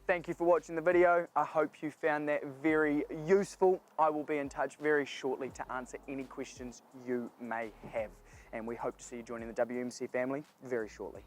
Thank you for watching the video. I hope you found that very useful. I will be in touch very shortly to answer any questions you may have. And we hope to see you joining the WMC family very shortly.